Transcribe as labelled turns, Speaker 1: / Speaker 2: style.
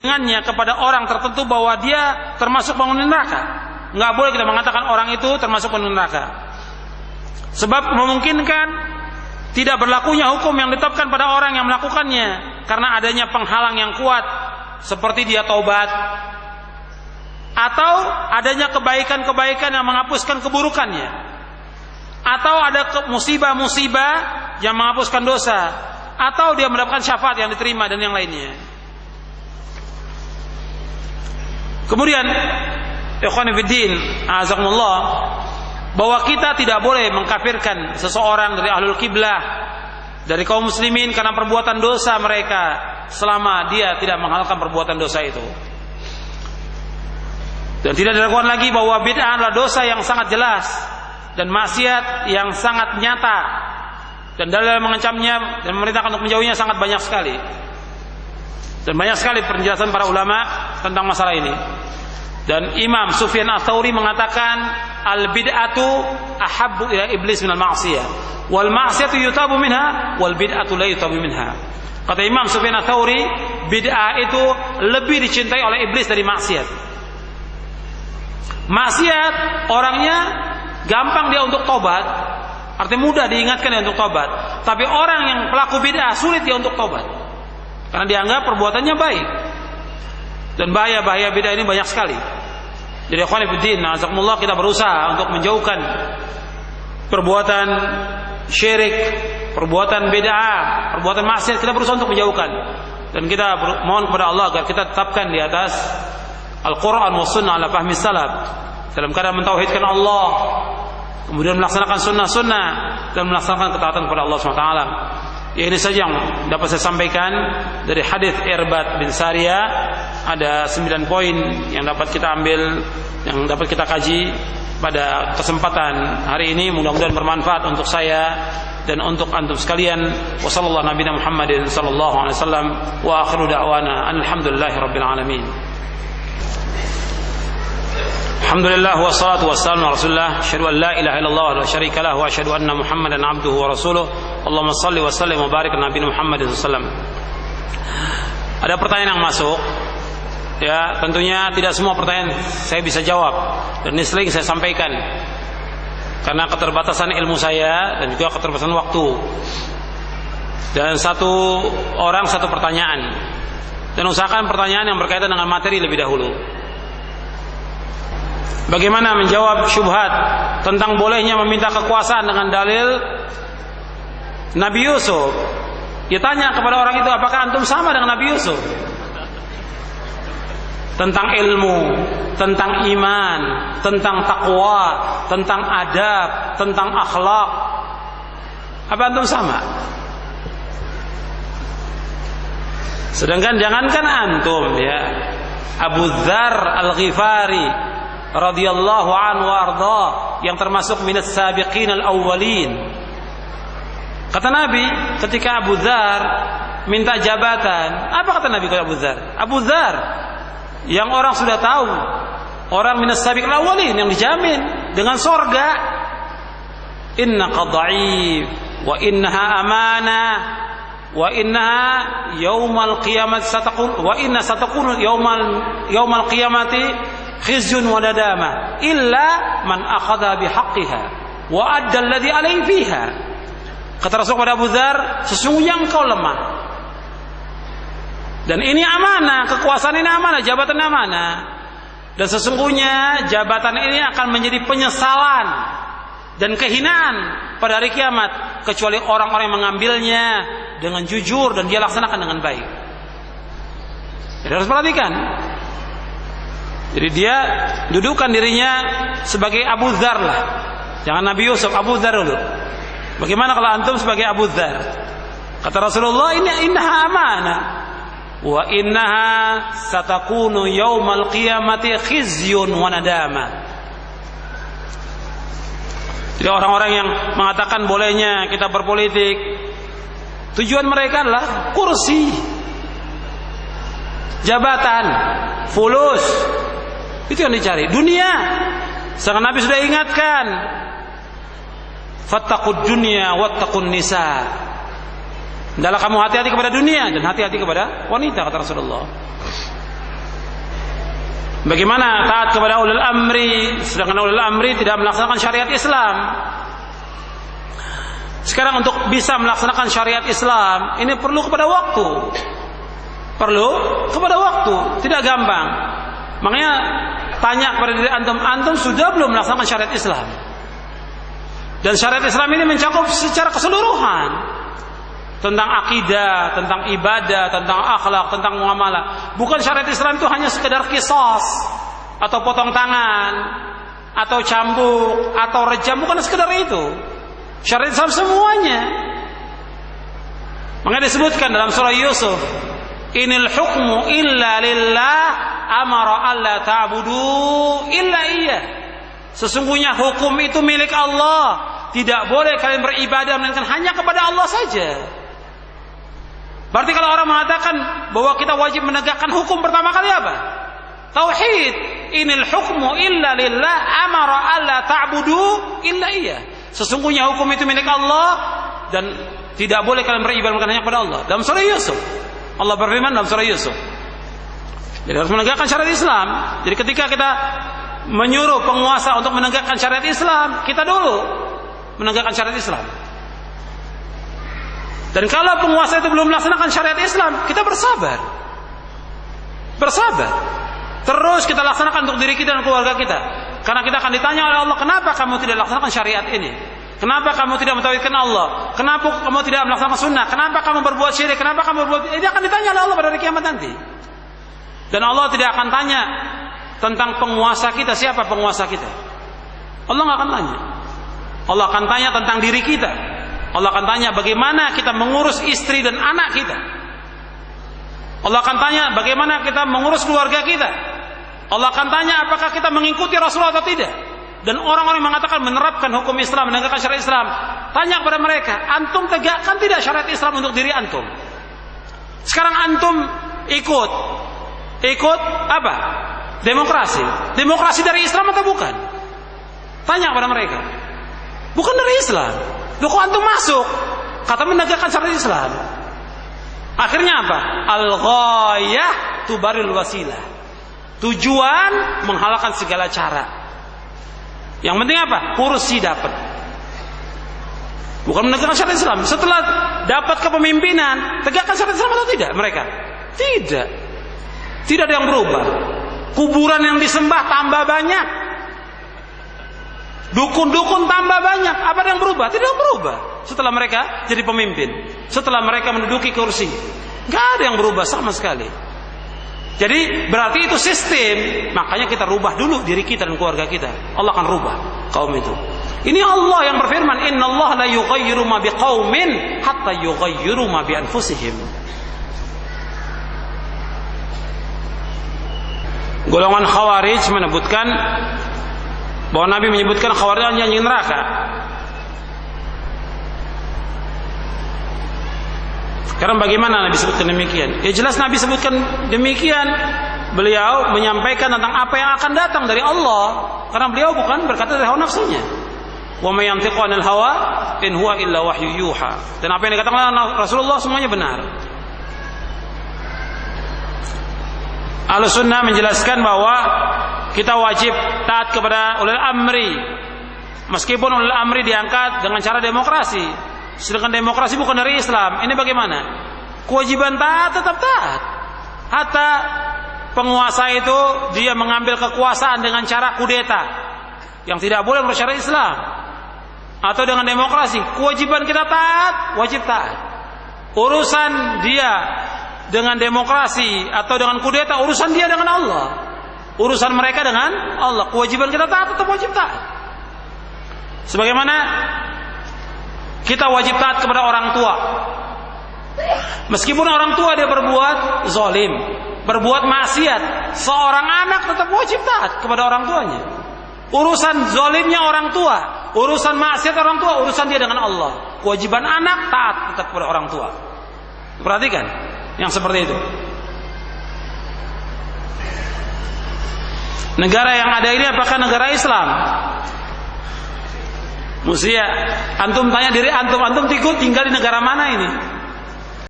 Speaker 1: dengannya kepada orang tertentu bahwa dia termasuk penghuni neraka. Nggak boleh kita mengatakan orang itu termasuk penghuni neraka. Sebab memungkinkan tidak berlakunya hukum yang ditetapkan pada orang yang melakukannya karena adanya penghalang yang kuat seperti dia taubat atau adanya kebaikan-kebaikan yang menghapuskan keburukannya atau ada musibah-musibah yang menghapuskan dosa atau dia mendapatkan syafaat yang diterima dan yang lainnya. Kemudian ikhwan fillah, azakumullah, bahwa kita tidak boleh mengkafirkan seseorang dari ahlul kiblah, dari kaum muslimin karena perbuatan dosa mereka selama dia tidak menghalalkan perbuatan dosa itu. Dan tidak diragukan lagi bahwa bid'ah adalah dosa yang sangat jelas dan maksiat yang sangat nyata, dan dalil mengancamnya dan memerintahkan untuk menjauhinya sangat banyak sekali. Dan banyak sekali penjelasan para ulama tentang masalah ini. Dan Imam Sufyan Ats-Tsauri mengatakan al-bid'atu ahabbu ila iblis minal ma'siyah wal ma'siyatu yutabu minha wal bid'atu la yutabu minha. Kata Imam Sufyan Ats-Tsauri, bid'ah itu lebih dicintai oleh iblis dari maksiat. Maksiat orangnya gampang dia untuk tobat, artinya mudah diingatkan dia untuk tobat. Tapi orang yang pelaku bid'ah sulit dia untuk tobat karena dianggap perbuatannya baik. Dan bahaya-bahaya bid'ah ini banyak sekali. Jadi ikhwan fillah, azakumullah, kita berusaha untuk menjauhkan perbuatan syirik, perbuatan bid'ah, perbuatan maksiat, kita berusaha untuk menjauhkan. Dan kita mohon kepada Allah agar kita tetapkan di atas Al-Quran wa sunnah ala fahmi salaf, dalam keadaan mentauhidkan Allah, kemudian melaksanakan sunnah-sunnah dan melaksanakan ketaatan kepada Allah SWT. Ya, ini saja yang dapat saya sampaikan dari hadis Irbad bin Sariyah. Ada 9 poin yang dapat kita ambil, yang dapat kita kaji pada kesempatan hari ini. Mudah-mudahan bermanfaat untuk saya dan untuk antum sekalian. Wassallallahu nabiyana Muhammadin sallallahu alaihi wasallam wa akhiru da'wana alhamdulillahirabbil alamin. Alhamdulillah wassalatu wassalamu ala Rasulillah, asyhadu an la ilaha illallah wa la syarika lahu wa asyhadu anna Muhammadan abduhu wa rasuluh. Allahumma shalli wa sallim wa barik ala nabiyina Muhammadin sallallahu alaihi wasallam. Ada pertanyaan yang masuk. Ya, tentunya tidak semua pertanyaan saya bisa jawab, dan ini sering saya sampaikan karena keterbatasan ilmu saya dan juga keterbatasan waktu. Dan satu orang satu pertanyaan, dan usahakan pertanyaan yang berkaitan dengan materi lebih dahulu. Bagaimana menjawab syubhat tentang bolehnya meminta kekuasaan dengan dalil Nabi Yusuf? Dia tanya kepada orang itu, apakah antum sama dengan Nabi Yusuf? Tentang ilmu, tentang iman, tentang takwa, tentang adab, tentang akhlak. Apa antum sama? Sedangkan jangankan antum, ya, Abu Dzar Al-Ghifari radhiyallahu anhu warda, yang termasuk minas sabiqin al-awwalin. Kata Nabi ketika Abu Dzar minta jabatan, apa kata Nabi kepada Abu Dzar? Abu Dzar, yang orang sudah tahu, orang minas sabiqin al-awwalin, yang dijamin dengan sorga. Innaka dha'if wa innaha amanah wa innaha yaumal qiyamati satakun wa inna satakunu yaumal qiyamati khizyun wa nadama illa man akhadha bihaqqiha wa adda alladhi alayhi fiha. Kata Rasul kepada Abu Dzar, sesungguhnya engkau lemah, dan ini amanah, kekuasaan ini amanah, jabatan amanah, dan sesungguhnya jabatan ini akan menjadi penyesalan dan kehinaan pada hari kiamat kecuali orang-orang yang mengambilnya dengan jujur dan dia laksanakan dengan baik. Jadi harus perhatikan. Jadi dia dudukkan dirinya sebagai Abu Dzar lah, jangan Nabi Yusuf, Abu Dzar dulu. Bagaimana kalau antum sebagai Abu Dzar? Kata Rasulullah, innaha amanah wa innaha satakunu yaumal qiyamati khizyun wa nadama. Jadi orang-orang yang mengatakan bolehnya kita berpolitik, tujuan mereka adalah kursi, jabatan, fulus, itu yang dicari, dunia. Sedangkan Nabi sudah ingatkan, fattaqud dunya wattaqun nisa. Hendaklah kamu hati-hati kepada dunia dan hati-hati kepada wanita, kata Rasulullah. Bagaimana taat kepada ulul amri sedangkan ulul amri tidak melaksanakan syariat Islam? Sekarang untuk bisa melaksanakan syariat Islam ini perlu kepada waktu. Perlu kepada waktu, tidak gampang. Makanya tanya kepada diri antum, antum sudah belum melaksanakan syariat Islam? Dan syariat Islam ini mencakup secara keseluruhan tentang akidah, tentang ibadah, tentang akhlak, tentang muamalah. Bukan syariat Islam itu hanya sekedar qisas atau potong tangan atau cambuk atau rejam, bukan sekedar itu. Syariat Islam semuanya. Makanya disebutkan dalam surah Yusuf, inil hukmu illa lillah amara alla ta'budu illa iyyah. Sesungguhnya hukum itu milik Allah, tidak boleh kalian beribadah melainkan hanya kepada Allah saja. Berarti kalau orang mengatakan bahwa kita wajib menegakkan hukum, pertama kali apa? Tauhid. Inil hukmu illa lillah amara alla ta'budu illa iyyah. Sesungguhnya hukum itu milik Allah dan tidak boleh kalian beribadah hanya kepada Allah. Dalam surah Yusuf Allah berfirman dalam surah Yusuf. Jadi harus menegakkan syariat Islam. Jadi ketika kita menyuruh penguasa untuk menegakkan syariat Islam, kita dulu menegakkan syariat Islam. Dan kalau penguasa itu belum melaksanakan syariat Islam, kita bersabar. Bersabar. Terus kita laksanakan untuk diri kita dan keluarga kita. Karena kita akan ditanya oleh Allah, kenapa kamu tidak laksanakan syariat ini? Kenapa kamu tidak mentauhidkan Allah? Kenapa kamu tidak melaksanakan sunnah? Kenapa kamu berbuat syirik? Kenapa kamu berbuat... Ini akan ditanya oleh Allah pada hari kiamat nanti. Dan Allah tidak akan tanya tentang penguasa kita, siapa penguasa kita. Allah nggak akan tanya. Allah akan tanya tentang diri kita. Allah akan tanya bagaimana kita mengurus istri dan anak kita. Allah akan tanya bagaimana kita mengurus keluarga kita. Allah akan tanya apakah kita mengikuti Rasulullah atau tidak. Dan orang-orang yang mengatakan menerapkan hukum Islam, menegakkan syariat Islam, tanya kepada mereka, antum tegakkan tidak syariat Islam untuk diri antum? Sekarang antum ikut apa? Demokrasi. Demokrasi dari Islam atau bukan? Tanya kepada mereka. Bukan dari Islam. Loh kok antum masuk? Kata menegakkan syariat Islam. Akhirnya apa? Al-ghayah tubaril wasilah. Tujuan menghalalkan segala cara. Yang penting apa? Kursi dapat. Bukan menegakkan syariat Islam. Setelah dapat kepemimpinan, tegakkan syariat Islam atau tidak mereka? Tidak. Tidak ada yang berubah. Kuburan yang disembah tambah banyak. Dukun-dukun tambah banyak. Apa yang berubah? Tidak berubah. Setelah mereka jadi pemimpin, setelah mereka menduduki kursi, nggak ada yang berubah sama sekali. Jadi berarti itu sistem. Makanya kita rubah dulu diri kita dan keluarga kita. Allah akan rubah kaum itu. Ini Allah yang berfirman, innallaha la yughayyiru ma biqaumin hatta yughayyiru ma bi anfusihim. Golongan Khawarij menyebutkan bahwa Nabi menyebutkan Khawarij hanya neraka. Karena bagaimana Nabi sebutkan demikian? Ya jelas Nabi sebutkan demikian. Beliau menyampaikan tentang apa yang akan datang dari Allah. Karena beliau bukan berkata dari hawa nafsunya. Wa may yantiqu 'anil hawa in huwa illa wahyu yuha. Dan apa yang dikatakan oleh Rasulullah semuanya benar. Ahlussunnah menjelaskan bahwa kita wajib taat kepada ulil amri. Meskipun ulil amri diangkat dengan cara demokrasi. Sedangkan demokrasi bukan dari Islam. Ini bagaimana? Kewajiban taat tetap taat. Hatta penguasa itu dia mengambil kekuasaan dengan cara kudeta yang tidak boleh menurut syariat Islam. Atau dengan demokrasi, kewajiban kita taat, wajib taat. Urusan dia dengan demokrasi atau dengan kudeta, urusan dia dengan Allah. Urusan mereka dengan Allah. Kewajiban kita taat tetap wajib taat. Sebagaimana kita wajib taat kepada orang tua. Meskipun orang tua dia berbuat zalim, berbuat maksiat, seorang anak tetap wajib taat kepada orang tuanya. Urusan zalimnya orang tua, urusan maksiat orang tua, urusan dia dengan Allah. Kewajiban anak taat tetap kepada orang tua. Perhatikan yang seperti itu. Negara yang ada ini apakah negara Islam? Musia, antum tanya diri antum tinggal di negara mana ini?